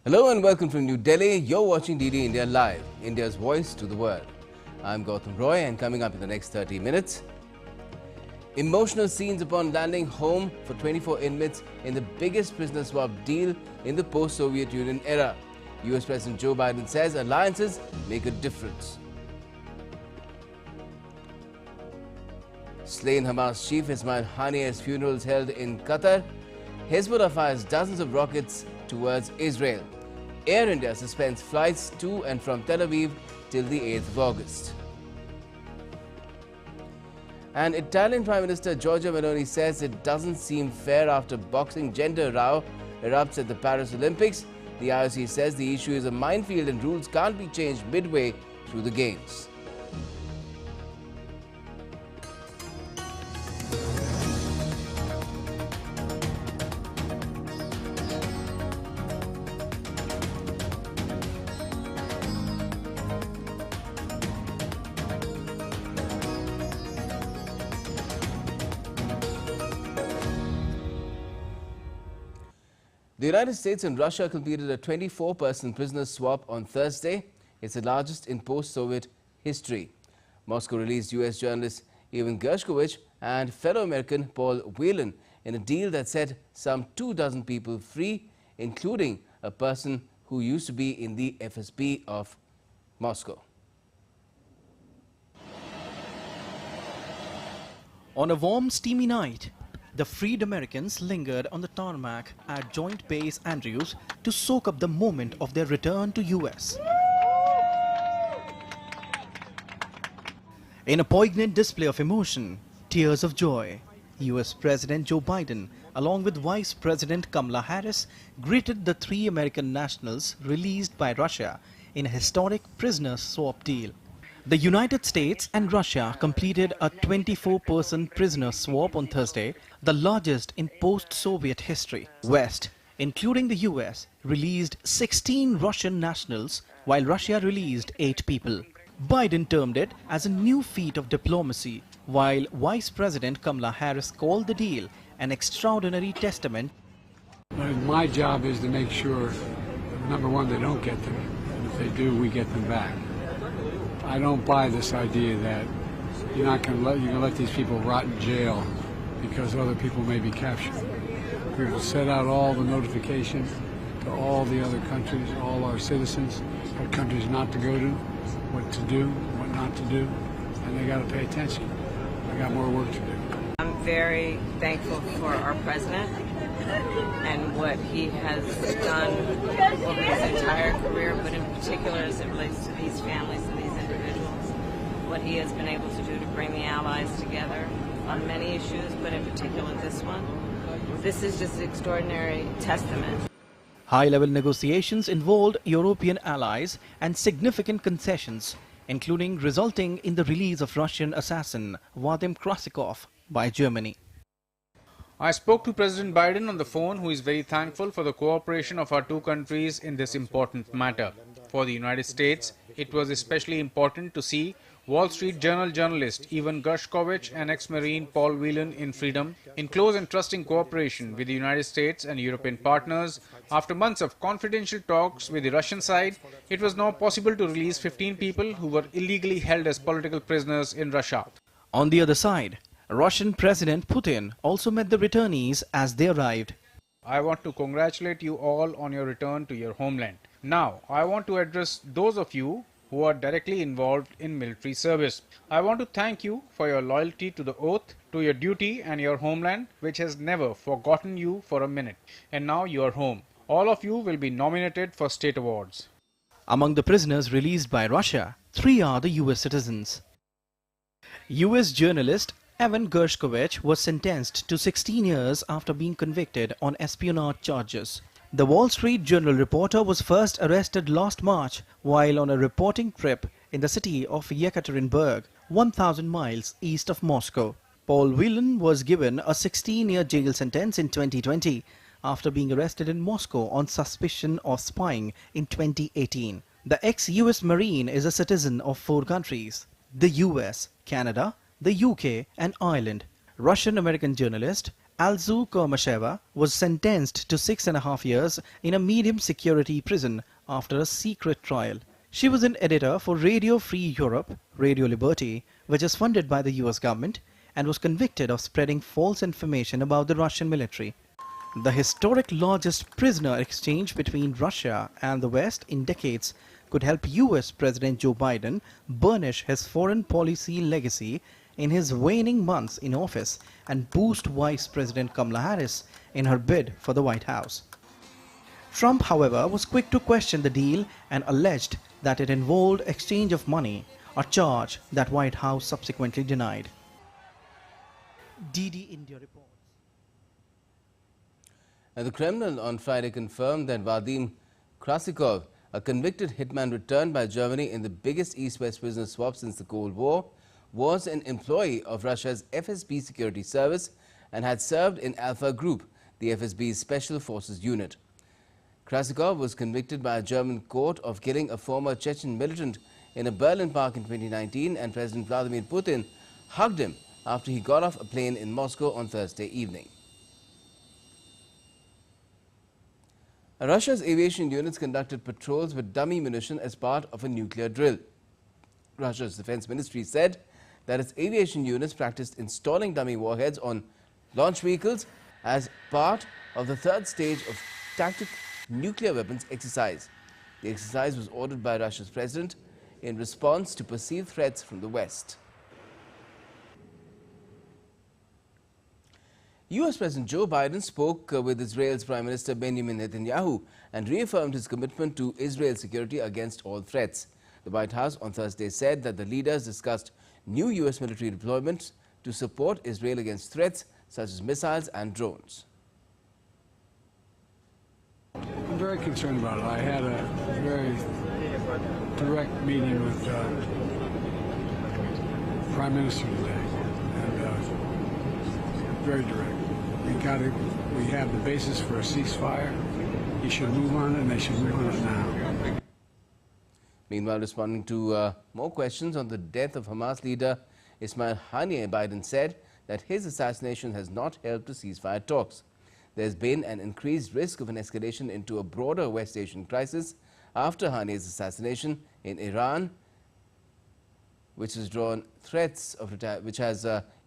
Hello and welcome from New Delhi. You're watching DD India Live, India's voice to the world. I'm Gautam Roy, and coming up in the next 30 minutes, emotional scenes upon landing home for 24 inmates in the biggest prisoner swap deal in the post-Soviet Union era. US President Joe Biden says alliances make a difference. Slain Hamas chief Ismail Haniyeh's funeral is held in Qatar. Hezbollah fires dozens of rockets towards Israel. Air India suspends flights to and from Tel Aviv till the 8th of August. And Italian Prime Minister Giorgia Meloni says it doesn't seem fair after boxing gender row erupts at the Paris Olympics. The IOC says the issue is a minefield and rules can't be changed midway through the Games. The United States and Russia completed a 24-person prisoner swap on Thursday. It's the largest in post-Soviet history. Moscow released US journalist Vadim Kasikov and fellow American Paul Whelan in a deal that set some 24 people free, including a person who used to be in the FSB of Moscow. On a warm, steamy night, the freed Americans lingered on the tarmac at Joint Base Andrews to soak up the moment of their return to US. In a poignant display of emotion, tears of joy, US President Joe Biden, along with Vice President Kamala Harris, greeted the 3 American nationals released by Russia in a historic prisoner swap deal. The United States and Russia completed a 24-person prisoner swap on Thursday, the largest in post-Soviet history. West, including the US, released 16 Russian nationals, while Russia released 8 people. Biden termed it as a new feat of diplomacy, while Vice President Kamala Harris called the deal an extraordinary testament. My job is to make sure, number one, they don't get them, and if they do, we get them back. I don't buy this idea that you're going to let these people rot in jail because other people may be captured. We will set out all the notifications to all the other countries, all our citizens, what countries not to go to, what to do, what not to do, and they got to pay attention. I got more work to do. I'm very thankful for our president and what he has done over his entire career, but in particular as it relates to these families and these individuals, what he has been able to do to bring the allies together on many issues, but in particular this one. This is just an extraordinary testament. High-level negotiations involved European allies and significant concessions, including resulting in the release of Russian assassin Vadim Kasikov by Germany. I spoke to President Biden on the phone, who is very thankful for the cooperation of our 2 countries in this important matter. For the United States, it was especially important to see Wall Street Journal journalist Vadim Kasikov and ex-Marine Paul Whelan in freedom, in close and trusting cooperation with the United States and European partners. After months of confidential talks with the Russian side, it was now possible to release 15 people who were illegally held as political prisoners in Russia. On the other side, Russian President Putin also met the returnees as they arrived. I want to congratulate you all on your return to your homeland. Now, I want to address those of you who are directly involved in military service. I want to thank you for your loyalty to the oath, to your duty and your homeland, which has never forgotten you for a minute. And now you are home. All of you will be nominated for state awards. Among the prisoners released by Russia, 3 are the US citizens. US journalist Vadim Kasikov was sentenced to 16 years after being convicted on espionage charges. The Wall Street Journal reporter was first arrested last March while on a reporting trip in the city of Yekaterinburg, 1,000 miles east of Moscow. Paul Whelan was given a 16-year jail sentence in 2020 after being arrested in Moscow on suspicion of spying in 2018. The ex-US Marine is a citizen of 4 countries: the US, Canada, the UK and Ireland. Russian-American journalist Alzu Kormasheva was sentenced to 6.5 years in a medium security prison after a secret trial. She was an editor for Radio Free Europe, Radio Liberty, which is funded by the US government, and was convicted of spreading false information about the Russian military. The historic largest prisoner exchange between Russia and the West in decades could help US President Joe Biden burnish his foreign policy legacy in his waning months in office and boost Vice President Kamala Harris in her bid for the White House. Trump, however, was quick to question the deal and alleged that it involved exchange of money, a charge that White House subsequently denied. DD India reports. And the Kremlin on Friday confirmed that Vadim Kasikov, a convicted hitman returned by Germany in the biggest East-West prisoner swap since the Cold War, was an employee of Russia's FSB security service and had served in Alpha Group, the FSB's Special Forces unit. Kasikov was convicted by a German court of killing a former Chechen militant in a Berlin park in 2019, and President Vladimir Putin hugged him after he got off a plane in Moscow on Thursday evening. Russia's aviation units conducted patrols with dummy munition as part of a nuclear drill. Russia's defense ministry said that its aviation units practiced installing dummy warheads on launch vehicles as part of the third stage of tactical nuclear weapons exercise. The exercise was ordered by Russia's president in response to perceived threats from the West. US President Joe Biden spoke with Israel's Prime Minister Benjamin Netanyahu and reaffirmed his commitment to Israel's security against all threats. The White House on Thursday said that the leaders discussed new US military deployments to support Israel against threats such as missiles and drones. I'm very concerned about it. I had a very direct meeting with the Prime Minister today, and very direct. We have the basis for a ceasefire. He should move on it, and they should move on it now. Meanwhile, responding to more questions on the death of Hamas leader Ismail Haniyeh, Biden said that his assassination has not helped the ceasefire talks. There's been an increased risk of an escalation into a broader West Asian crisis after Haniyeh's assassination in Iran, which has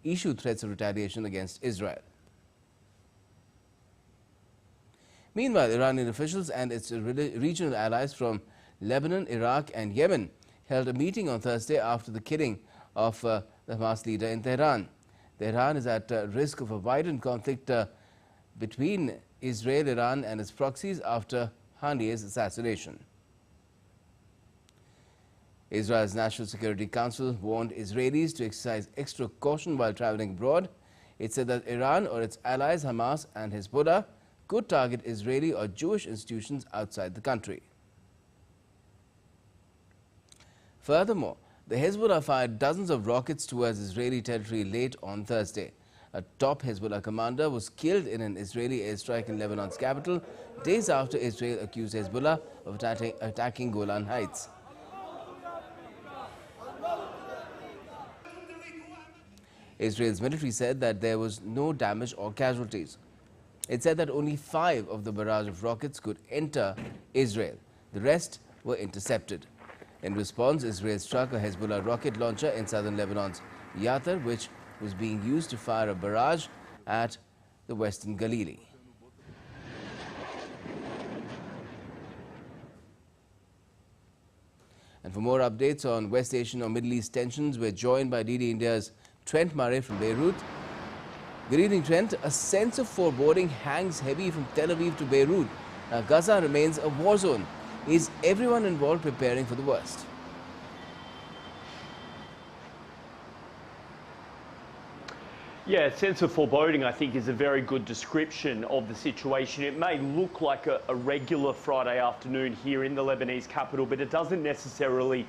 issued threats of retaliation against Israel. Meanwhile, Iranian officials and its regional allies from Lebanon, Iraq and Yemen held a meeting on Thursday after the killing of the Hamas leader in Tehran. Tehran is at risk of a widened conflict between Israel, Iran and its proxies after Haniyeh's assassination. Israel's National Security Council warned Israelis to exercise extra caution while traveling abroad. It said that Iran or its allies Hamas and Hezbollah could target Israeli or Jewish institutions outside the country. Furthermore, the Hezbollah fired dozens of rockets towards Israeli territory late on Thursday. A top Hezbollah commander was killed in an Israeli airstrike in Lebanon's capital, days after Israel accused Hezbollah of attacking Golan Heights. Israel's military said that there was no damage or casualties. It said that only 5 of the barrage of rockets could enter Israel. The rest were intercepted. In response, Israel struck a Hezbollah rocket launcher in southern Lebanon's Yatar, which was being used to fire a barrage at the western Galilee. And for more updates on West Asian or Middle East tensions, we're joined by DD India's Trent Murray from Beirut. Good evening, Trent. A sense of foreboding hangs heavy from Tel Aviv to Beirut. Now, Gaza remains a war zone. Is everyone involved preparing for the worst? Yeah, a sense of foreboding, I think, is a very good description of the situation. It may look like a regular Friday afternoon here in the Lebanese capital, but it doesn't necessarily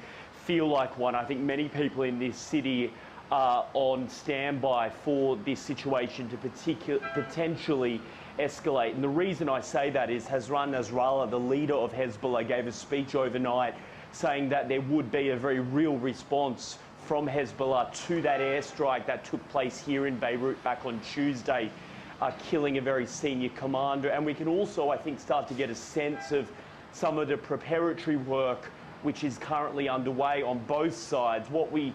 feel like one. I think many people in this city are on standby for this situation to potentially escalate. And the reason I say that is Hassan Nasrallah, the leader of Hezbollah, gave a speech overnight saying that there would be a very real response from Hezbollah to that airstrike that took place here in Beirut back on Tuesday killing a very senior commander. And we can also, I think, start to get a sense of some of the preparatory work which is currently underway on both sides. What we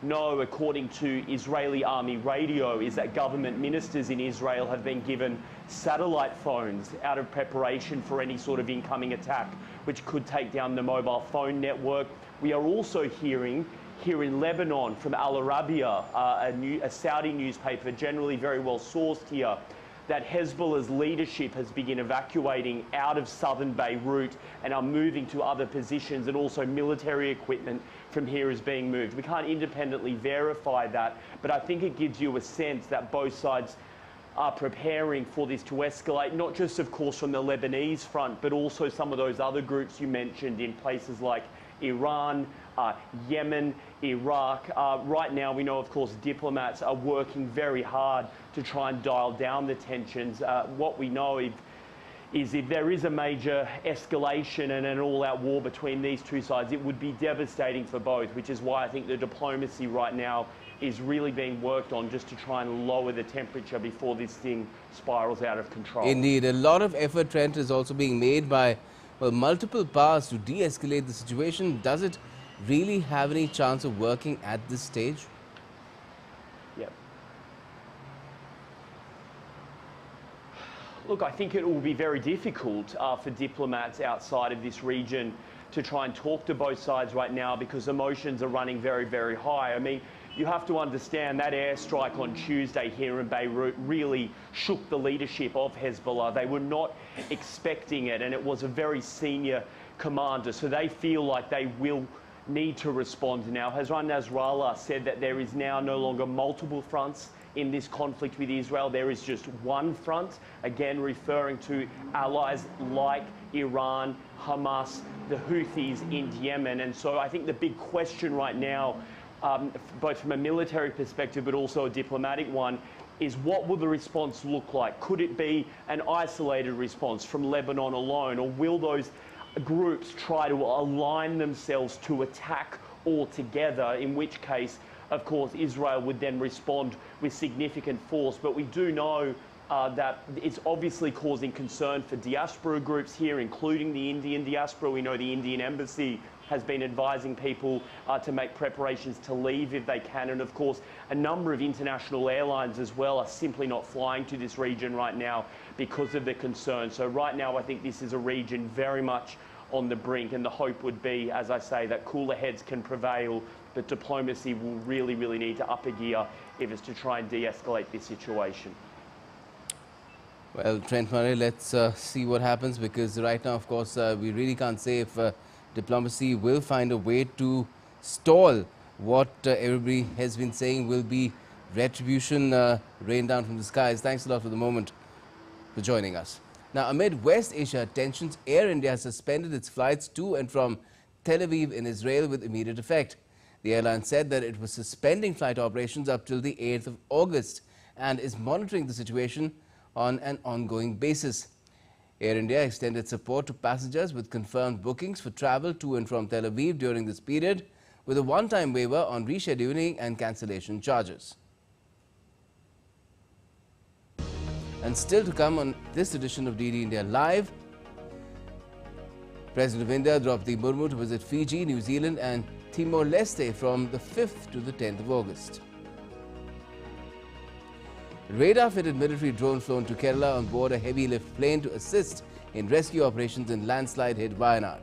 know, according to Israeli army radio, is that government ministers in Israel have been given satellite phones out of preparation for any sort of incoming attack, which could take down the mobile phone network. We are also hearing here in Lebanon from Al Arabiya, a Saudi newspaper, generally very well sourced here, that Hezbollah's leadership has been evacuating out of southern Beirut and are moving to other positions, and also military equipment from here is being moved. We can't independently verify that, but I think it gives you a sense that both sides are preparing for this to escalate, not just, of course, from the Lebanese front, but also some of those other groups you mentioned in places like Iran, Yemen, Iraq. Right now, we know, of course, diplomats are working very hard to try and dial down the tensions. What we know is if there is a major escalation and an all-out war between these two sides, it would be devastating for both, which is why I think the diplomacy right now is really being worked on just to try and lower the temperature before this thing spirals out of control. Indeed. A lot of effort, Trent, is also being made by multiple powers to de-escalate the situation. Does it really have any chance of working at this stage? Yep. Look, I think it will be very difficult for diplomats outside of this region to try and talk to both sides right now, because emotions are running very, very high. I mean, you have to understand that airstrike on Tuesday here in Beirut really shook the leadership of Hezbollah. They were not expecting it, and it was a very senior commander, so they feel like they will need to respond now. Hassan Nasrallah said that there is now no longer multiple fronts in this conflict with Israel. There is just one front, again referring to allies like Iran, Hamas, the Houthis in Yemen. And so I think the big question right now, both from a military perspective but also a diplomatic one, is what will the response look like? Could it be an isolated response from Lebanon alone, or will those groups try to align themselves to attack all together, in which case, of course, Israel would then respond with significant force? But we do know that it's obviously causing concern for diaspora groups here, including the Indian diaspora. We know the Indian embassy has been advising people to make preparations to leave if they can. And of course, a number of international airlines as well are simply not flying to this region right now because of the concern. So right now, I think this is a region very much on the brink, and the hope would be, as I say, that cooler heads can prevail, but diplomacy will really, really need to up a gear if it's to try and de-escalate this situation. Well, Trent Murray, let's see what happens, because right now, of course, we really can't say if diplomacy will find a way to stall what everybody has been saying will be retribution rain down from the skies. Thanks a lot for the moment for joining us. Now, amid West Asia tensions, Air India has suspended its flights to and from Tel Aviv in Israel with immediate effect. The airline said that it was suspending flight operations up till the 8th of August and is monitoring the situation on an ongoing basis. Air India extended support to passengers with confirmed bookings for travel to and from Tel Aviv during this period, with a one-time waiver on rescheduling and cancellation charges. And still to come on this edition of DD India Live, President of India Draupadi Murmu to visit Fiji, New Zealand and Timor-Leste from the 5th to the 10th of August. Radar-fitted military drone flown to Kerala on board a heavy lift plane to assist in rescue operations in landslide-hit Wayanad.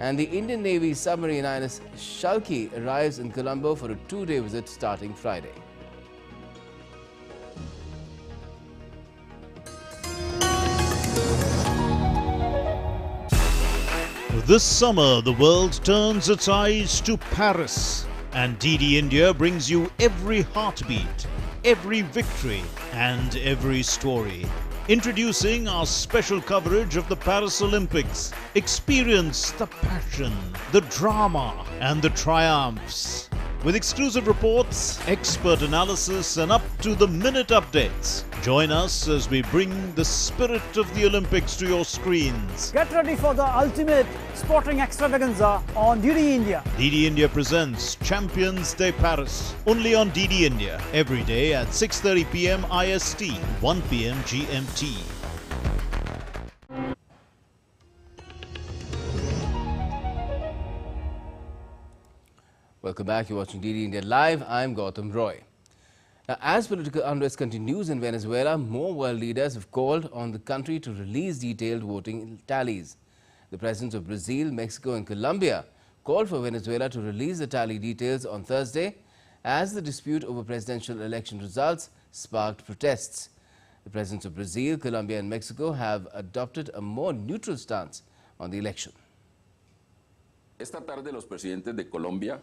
And the Indian Navy submarine INS Shalki arrives in Colombo for a 2-day visit starting Friday. This summer, the world turns its eyes to Paris, and DD India brings you every heartbeat, every victory, and every story. Introducing our special coverage of the Paris Olympics. Experience the passion, the drama, and the triumphs. with exclusive reports, expert analysis and up-to-the-minute updates. Join us as we bring the spirit of the Olympics to your screens. Get ready for the ultimate sporting extravaganza on DDI India. DDI India presents Champions Day Paris, only on DDI India, every day at 6:30 p.m. IST, 1 p.m. GMT. Welcome back. You're watching DDI India Live. I'm Gautam Roy. Now, as political unrest continues in Venezuela, more world leaders have called on the country to release detailed voting tallies. The presidents of Brazil, Mexico and Colombia called for Venezuela to release the tally details on Thursday as the dispute over presidential election results sparked protests. The presidents of Brazil, Colombia and Mexico have adopted a more neutral stance on the election. Esta tarde los presidentes de Colombia,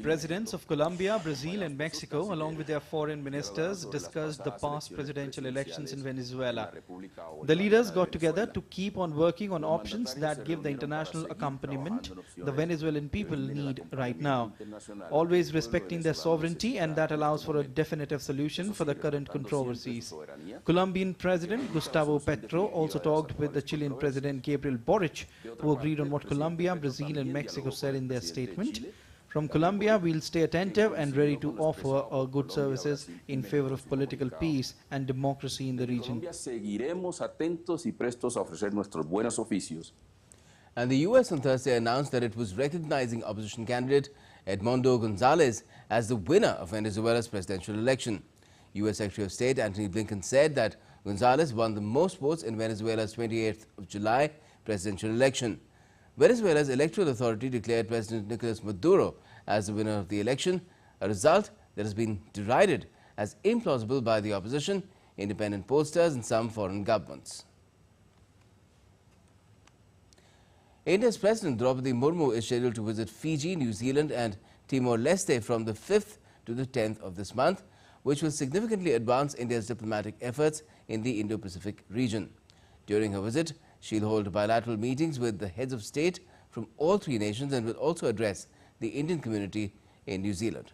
Presidents of Colombia, Brazil and Mexico, along with their foreign ministers, discussed the past presidential elections in Venezuela. The leaders got together to keep on working on options that give the international accompaniment the Venezuelan people need right now, always respecting their sovereignty, and that allows for a definitive solution for the current controversies. Colombian President Gustavo Petro also talked with the Chilean President Gabriel Boric, who agreed on what Colombia, Brazil and Mexico said in their statement. From Colombia, we'll stay attentive and ready to offer our good services in favor of political peace and democracy in the region. And the US on Thursday announced that it was recognizing opposition candidate Edmundo Gonzalez as the winner of Venezuela's presidential election. US Secretary of State Antony Blinken said that Gonzalez won the most votes in Venezuela's 28th of July presidential election. Venezuela's electoral authority declared President Nicolas Maduro as the winner of the election, a result that has been derided as implausible by the opposition, independent pollsters and some foreign governments. India's President Draupadi Murmu is scheduled to visit Fiji, New Zealand and Timor-Leste from the 5th to the 10th of this month, which will significantly advance India's diplomatic efforts in the Indo-Pacific region. During her visit, she'll hold bilateral meetings with the heads of state from all three nations and will also address the Indian community in New Zealand.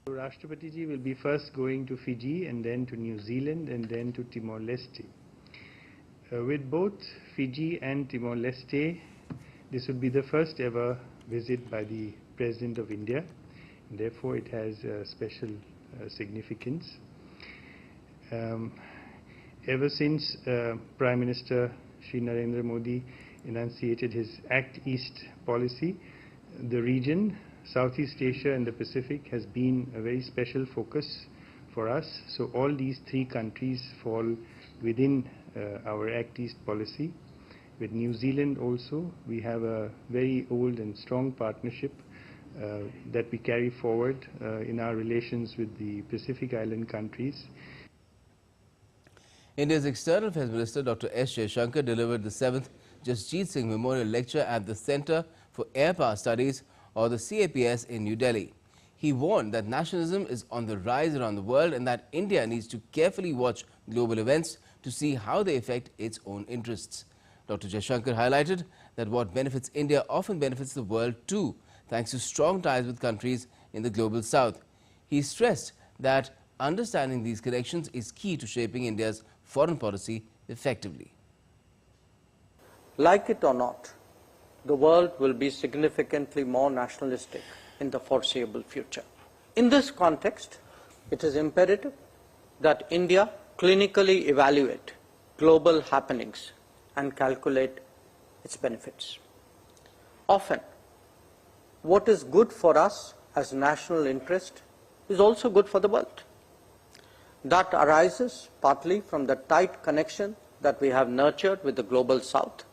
Rashtrapati ji will be first going to Fiji and then to New Zealand and then to Timor-Leste. With both Fiji and Timor-Leste, this would be the first ever visit by the President of India. And therefore, it has special significance. Ever since Prime Minister Shri Narendra Modi enunciated his Act East policy, the region, Southeast Asia and the Pacific has been a very special focus for us. So all these three countries fall within our Act East policy. With New Zealand also, we have a very old and strong partnership that we carry forward in our relations with the Pacific Island countries. India's External Affairs Minister Dr. S. Jaishankar delivered the 7th Jasjeet Singh Memorial Lecture at the Centre for Air Power Studies, or the CAPS, in New Delhi. He warned that nationalism is on the rise around the world and that India needs to carefully watch global events to see how they affect its own interests. Dr. Jaishankar highlighted that what benefits India often benefits the world too, thanks to strong ties with countries in the global south. He stressed that understanding these connections is key to shaping India's foreign policy effectively. Like it or not, the world will be significantly more nationalistic in the foreseeable future. In this context, it is imperative that India clinically evaluate global happenings and calculate its benefits. Often, what is good for us as national interest is also good for the world. That arises partly from the tight connection that we have nurtured with the global south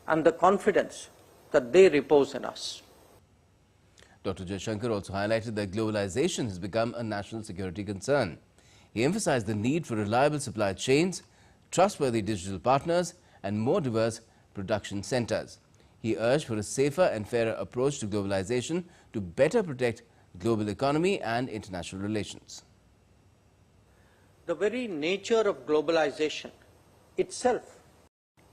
and the confidence that they repose in us. Dr. Jaishankar also highlighted that globalization has become a national security concern. He emphasized the need for reliable supply chains, trustworthy digital partners and more diverse production centers. He urged for a safer and fairer approach to globalization to better protect global economy and international relations. The very nature of globalization itself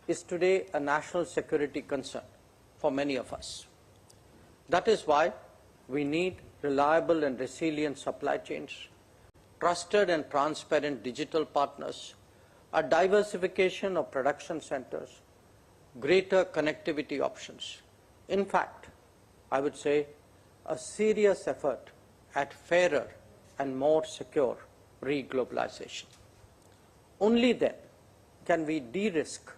is today a national security concern for many of us. That is why we need reliable and resilient supply chains, trusted and transparent digital partners, a diversification of production centers, greater connectivity options. In fact, I would say a serious effort at fairer and more secure re-globalization. Only then can we de-risk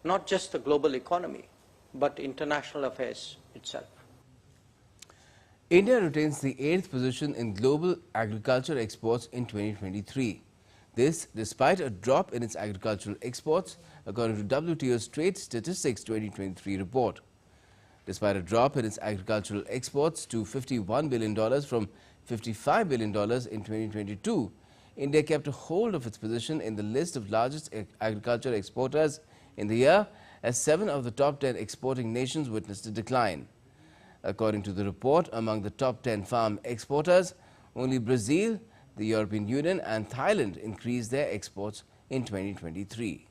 not just the global economy, but international affairs itself. India retains the 8th position in global agriculture exports in 2023. This despite a drop in its agricultural exports, according to WTO's Trade Statistics 2023 report. Despite a drop in its agricultural exports to $51 billion from $55 billion in 2022, India kept a hold of its position in the list of largest agriculture exporters in the year, as 7 of the top 10 exporting nations witnessed a decline. According to the report, among the top 10 farm exporters, only Brazil, the European Union and Thailand increased their exports in 2023.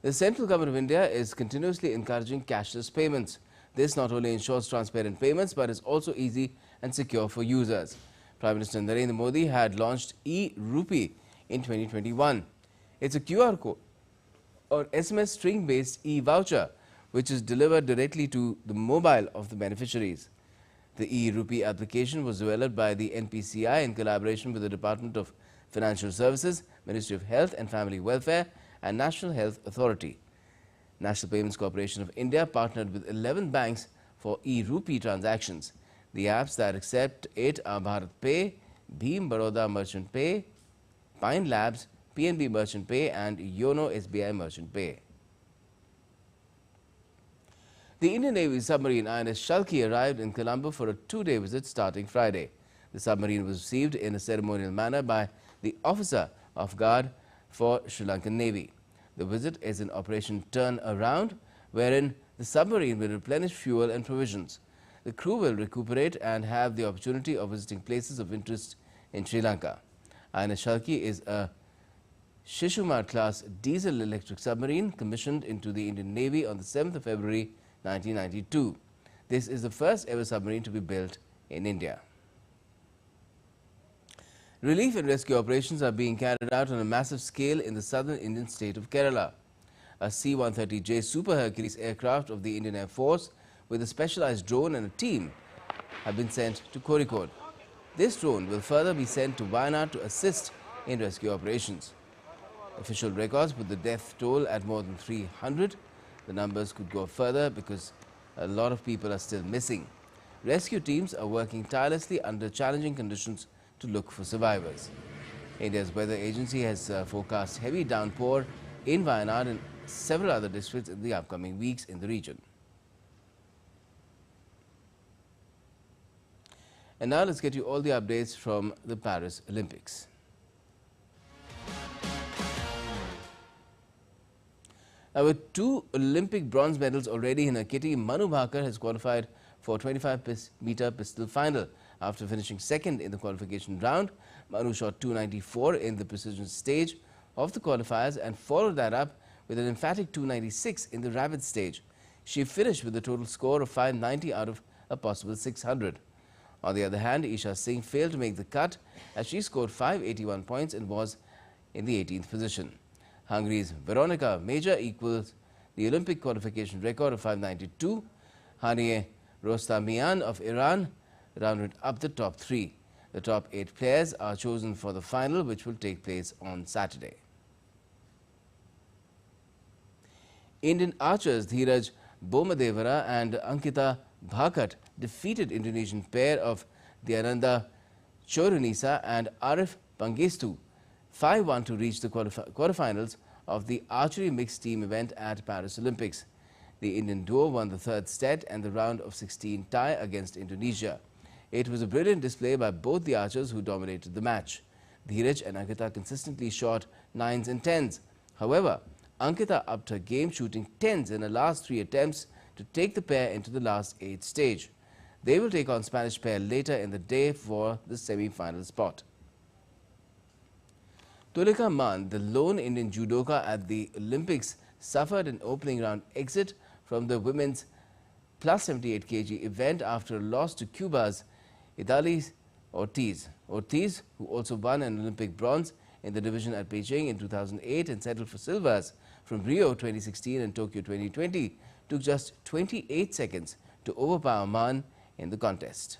The central government of India is continuously encouraging cashless payments. This not only ensures transparent payments, but is also easy and secure for users. Prime Minister Narendra Modi had launched e-Rupee in 2021. It's a QR code or SMS string-based e-voucher, which is delivered directly to the mobile of the beneficiaries. The e-Rupee application was developed by the NPCI in collaboration with the Department of Financial Services, Ministry of Health and Family Welfare and National Health Authority. National Payments Corporation of India partnered with 11 banks for e-Rupee transactions. The apps that accept it are Bharat Pay, Bhim Baroda Merchant Pay, Pine Labs, PNB Merchant Pay and Yono SBI Merchant Pay. The Indian Navy submarine INS Shalki arrived in Colombo for a 2-day visit starting Friday. The submarine was received in a ceremonial manner by the officer of guard for Sri Lankan Navy. The visit is in Operation Turn Around, wherein the submarine will replenish fuel and provisions. The crew will recuperate and have the opportunity of visiting places of interest in Sri Lanka. INS Shalki is a Shishumar class diesel electric submarine commissioned into the Indian Navy on the 7th of February 1992. This is the first ever submarine to be built in India. Relief and rescue operations are being carried out on a massive scale in the southern Indian state of Kerala. A C-130J Super Hercules aircraft of the Indian Air Force with a specialized drone and a team have been sent to Kozhikode. This drone will further be sent to Wayanad to assist in rescue operations. Official records put the death toll at more than 300. The numbers could go further because a lot of people are still missing. Rescue teams are working tirelessly under challenging conditions to look for survivors. India's weather agency has forecast heavy downpour in Wayanad and several other districts in the upcoming weeks in the region. And now let's get you all the updates from the Paris Olympics. Now, with 2 Olympic bronze medals already in her kitty, Manu Bhaker has qualified for 25-meter pistol final. After finishing second in the qualification round, Manu shot 294 in the precision stage of the qualifiers and followed that up with an emphatic 296 in the rapid stage. She finished with a total score of 590 out of a possible 600. On the other hand, Isha Singh failed to make the cut as she scored 581 points and was in the 18th position. Hungary's Veronika Major equals the Olympic qualification record of 592. Haniye Rostamian of Iran rounded up the top 3. The top 8 players are chosen for the final, which will take place on Saturday. Indian archers Dheeraj Bomadevara and Ankita Bhakat defeated Indonesian pair of Dyananda Chorunisa and Arif Pangestu 5-1 to reach the quarterfinals of the archery mixed team event at Paris Olympics. The Indian duo won the 3rd set and the round of 16 tie against Indonesia. It was a brilliant display by both the archers who dominated the match. Dheeraj and Ankita consistently shot 9s and 10s. However, Ankita upped her game, shooting 10s in her last 3 attempts to take the pair into the last 8th stage. They will take on Spanish pair later in the day for the semi-final spot. Tulika Man, the lone Indian judoka at the Olympics, suffered an opening round exit from the women's plus 78 kg event after a loss to Cuba's Idalis Ortiz. Ortiz, who also won an Olympic bronze in the division at Beijing in 2008 and settled for silvers from Rio 2016 and Tokyo 2020, took just 28 seconds to overpower Man in the contest.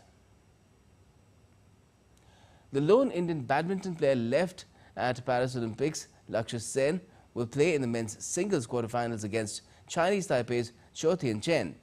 The lone Indian badminton player left at Paris Olympics, Lakshya Sen, will play in the men's singles quarterfinals against Chinese Taipei's Chou Tien-chen.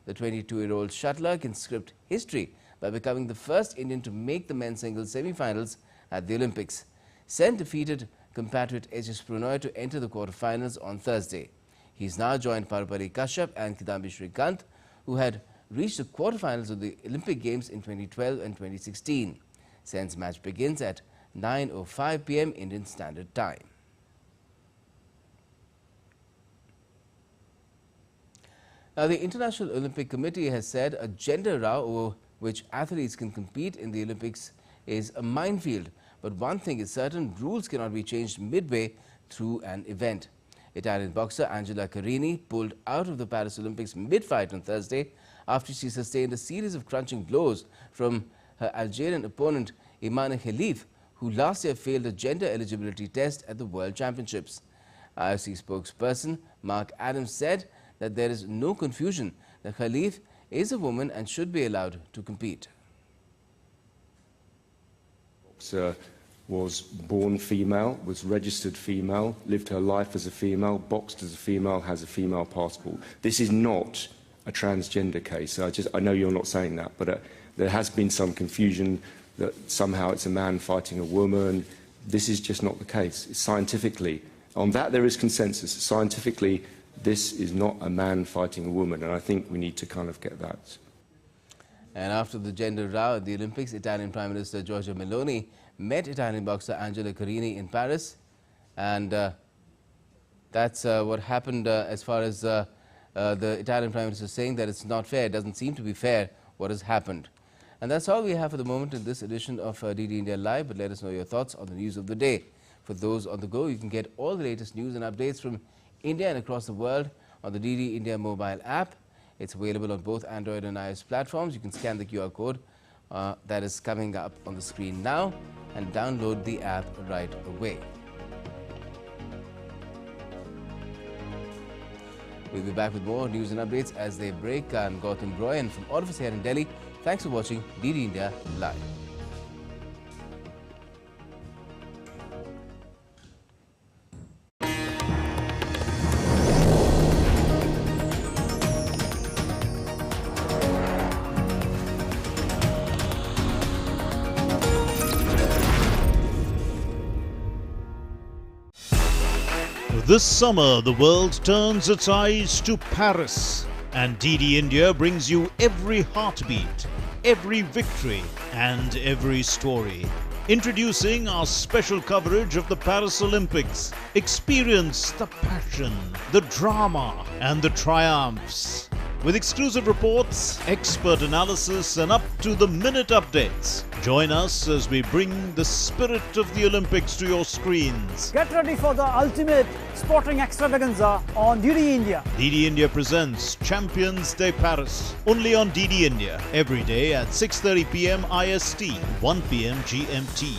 The 22-year-old shuttler can script history by becoming the first Indian to make the men's singles semi-finals at the Olympics. Sen defeated compatriot H.S. Pranoy to enter the quarterfinals on Thursday. He's now joined Parupari Kashyap and Kidambi Shrikant, who had reached the quarterfinals of the Olympic Games in 2012 and 2016. Sen's match begins at 9:05 p.m. Indian Standard Time. Now, the International Olympic Committee has said a gender row over which athletes can compete in the Olympics is a minefield. But one thing is certain, rules cannot be changed midway through an event. Italian boxer Angela Carini pulled out of the Paris Olympics mid-fight on Thursday after she sustained a series of crunching blows from her Algerian opponent Imane Khelif, who last year failed a gender eligibility test at the World Championships. IOC spokesperson Mark Adams said that there is no confusion that Khelif is a woman and should be allowed to compete. Boxer was born female, was registered female, lived her life as a female, boxed as a female, has a female passport. This is not a transgender case. I know you're not saying that, but there has been some confusion that somehow it's a man fighting a woman. This is just not the case. Scientifically, on that there is consensus. Scientifically, this is not a man fighting a woman, and I think we need to kind of get that. And after the gender row at the Olympics, Italian Prime Minister Giorgia Meloni met Italian boxer Angela Carini in Paris, and that's what happened as far as the Italian Prime Minister saying that it's not fair. It doesn't seem to be fair what has happened. And that's all we have for the moment in this edition of DD India Live, but let us know your thoughts on the news of the day. For those on the go, you can get all the latest news and updates from India and across the world on the DD India mobile app. It's available on both Android and iOS platforms. You can scan the QR code that is coming up on the screen now and download the app right away. We'll be back with more news and updates as they break. I'm Gautam Roy, and from all of us here in Delhi, thanks for watching DD India Live. This summer, the world turns its eyes to Paris, and DD India brings you every heartbeat, every victory, and every story. Introducing our special coverage of the Paris Olympics. Experience the passion, the drama, and the triumphs. With exclusive reports, expert analysis, and up-to-the-minute updates. Join us as we bring the spirit of the Olympics to your screens. Get ready for the ultimate sporting extravaganza on DD India. DD India presents Champions Day Paris. Only on DD India. Every day at 6:30 p.m. IST, 1 p.m. GMT.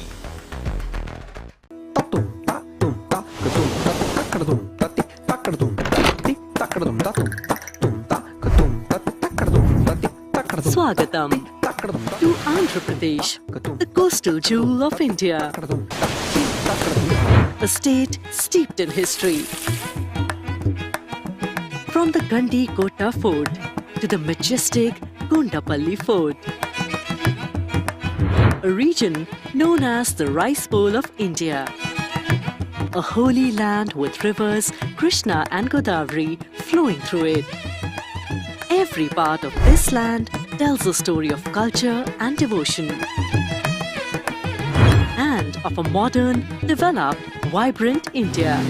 Swagatam to Andhra Pradesh, the coastal jewel of India. A state steeped in history. From the Gandi Kota Fort to the majestic Gondapalli Fort. A region known as the Rice Bowl of India. A holy land with rivers Krishna and Godavari flowing through it. Every part of this land tells a story of culture and devotion, and of a modern, developed, vibrant India.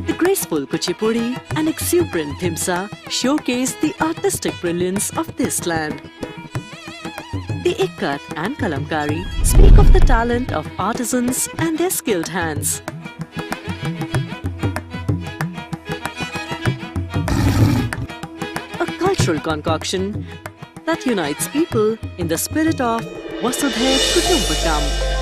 The graceful Kuchipudi and exuberant Dhimsa showcase the artistic brilliance of this land. The Ikkat and Kalamkari speak of the talent of artisans and their skilled hands. natural concoction that unites people in the spirit of Vasudhaiv Kutumbakam.